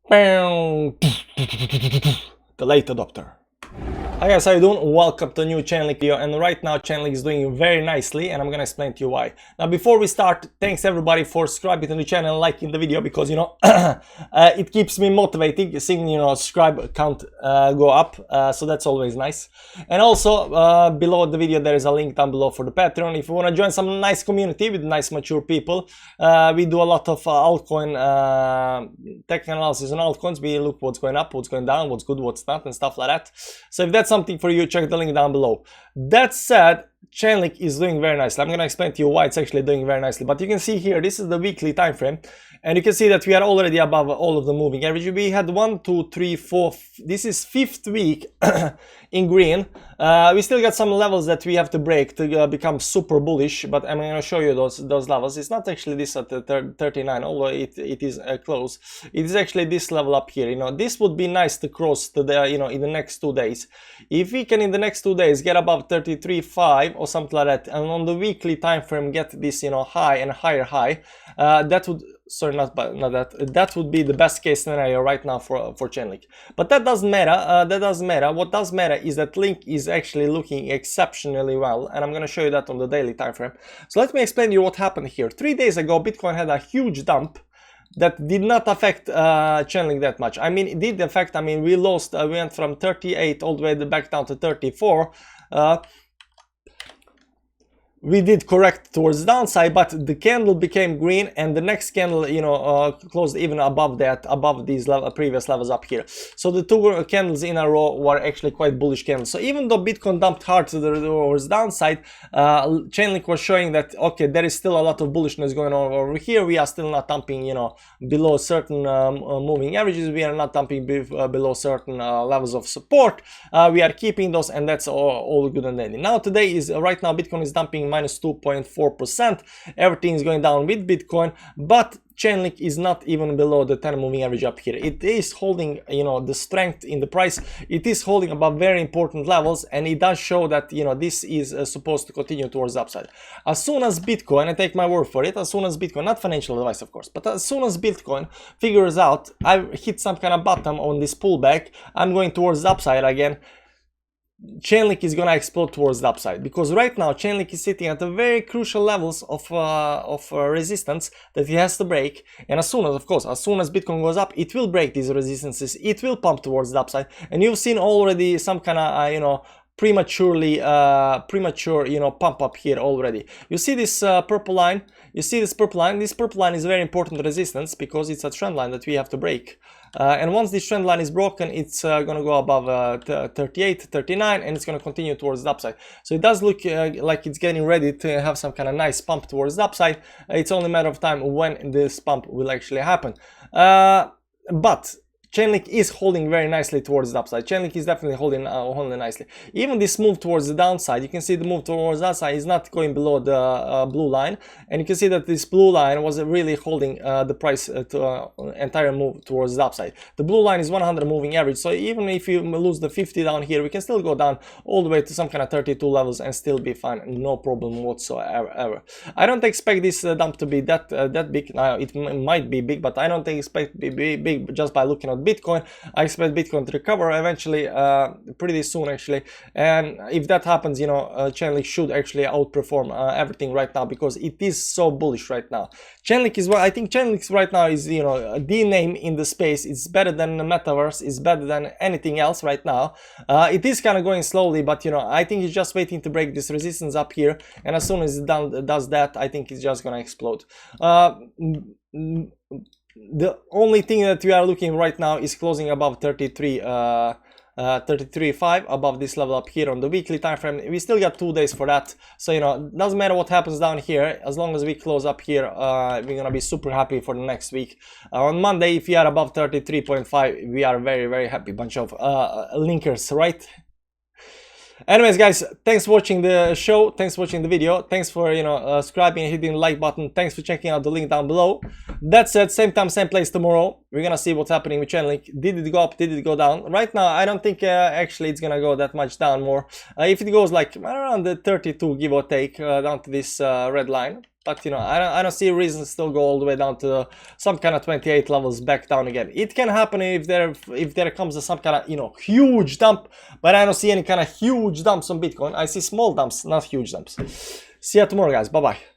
The late adopter. Hi guys, how you doing? Welcome to a new Chainlink video, and right now Chainlink is doing very nicely and I'm gonna explain to you why. Now before we start, thanks everybody for subscribing to the channel and liking the video, because you know it keeps me motivated, seeing subscribe count go up, so that's always nice. And also below the video there is a link down below for the Patreon if you want to join some nice community with nice mature people. We do a lot of altcoin tech analysis on altcoins. We look what's going up, what's going down, what's good, what's not, and stuff like that. So if that's something for you, check the link down below. That said, Chainlink is doing very nicely. I'm going to explain to you why it's actually doing very nicely. But you can see here, this is the weekly time frame, and you can see that we are already above all of the moving average. We had 1, 2, 3, 4. This is 5th week in green. We still got some levels that we have to break to become super bullish, but I'm going to show you those levels. It's not actually this at the 39, although it is close. It is actually this level up here. This would be nice to cross to the in the next 2 days. If we can in the next 2 days get above 33.5 or something like that, and on the weekly time frame get this high and higher high, that would, sorry, that would be the best case scenario right now for Chainlink. But that doesn't matter. What does matter is that Link is actually looking exceptionally well, and I'm going to show you that on the daily time frame. So let me explain to you what happened here. 3 days ago Bitcoin had a huge dump that did not affect Chainlink that much. I mean, it did affect, we lost, we went from 38 all the way back down to 34. We did correct towards the downside, but the candle became green, and the next candle closed even above that, above these previous levels up here. So the 2 candles in a row were actually quite bullish candles. So even though Bitcoin dumped hard towards the downside, Chainlink was showing that okay, there is still a lot of bullishness going on over here. We are still not dumping below certain moving averages. We are not dumping below certain levels of support. We are keeping those, and that's all good and dandy. Now today is right now Bitcoin is dumping minus 2.4%. Everything is going down with Bitcoin, but Chainlink is not even below the 10 moving average up here. It is holding the strength in the price. It is holding above very important levels, and it does show that this is supposed to continue towards the upside. As soon as Bitcoin, I take my word for it, as soon as Bitcoin, not financial advice of course, but as soon as Bitcoin figures out I've hit some kind of bottom on this pullback, I'm going towards the upside again, Chainlink is gonna explode towards the upside, because right now Chainlink is sitting at the very crucial levels of resistance that it has to break, and as soon as Bitcoin goes up, it will break these resistances, it will pump towards the upside, and you've seen already some kind of premature pump up here already. You see this purple line? This purple line is very important resistance, because it's a trend line that we have to break. And once this trend line is broken, it's gonna go above 38, 39, and it's gonna continue towards the upside. So it does look like it's getting ready to have some kind of nice pump towards the upside. It's only a matter of time when this pump will actually happen. But Chainlink is holding very nicely towards the upside. Chainlink is definitely holding nicely. Even this move towards the downside, you can see the move towards the downside is not going below the blue line, and you can see that this blue line was really holding the price to entire move towards the upside. The blue line is 100 moving average, so even if you lose the 50 down here, we can still go down all the way to some kind of 32 levels and still be fine, no problem whatsoever. I don't expect this dump to be that big. Now it might be big, but I don't expect it to be big just by looking at Bitcoin. I expect Bitcoin to recover eventually, pretty soon actually, and if that happens, Chainlink should actually outperform everything right now, because it is so bullish right now. Chainlink is what I think. Chainlink right now is the name in the space. It's better than the metaverse. It's better than anything else right now. It is kind of going slowly, but I think it's just waiting to break this resistance up here, and as soon as it does that, I think it's just gonna explode. The only thing that we are looking right now is closing above 33.5 above this level up here on the weekly time frame. We still got 2 days for that, so doesn't matter what happens down here, as long as we close up here, we're gonna be super happy for the next week. On Monday, if we are above 33.5, we are very, very happy bunch of linkers, right? Anyways guys, thanks for watching the show, thanks for watching the video, thanks for subscribing and hitting the like button, thanks for checking out the link down below. That said, same time, same place tomorrow, we're gonna see what's happening with Chainlink. Did it go up, did it go down? Right now I don't think actually it's gonna go that much down more. If it goes like around the 32 give or take, down to this red line, But you know, I don't see a reason to still go all the way down to some kind of 28 levels back down again. It can happen if there comes some kind of, you know, huge dump, but I don't see any kind of huge dumps on Bitcoin. I see small dumps, not huge dumps. See you tomorrow, guys. Bye bye.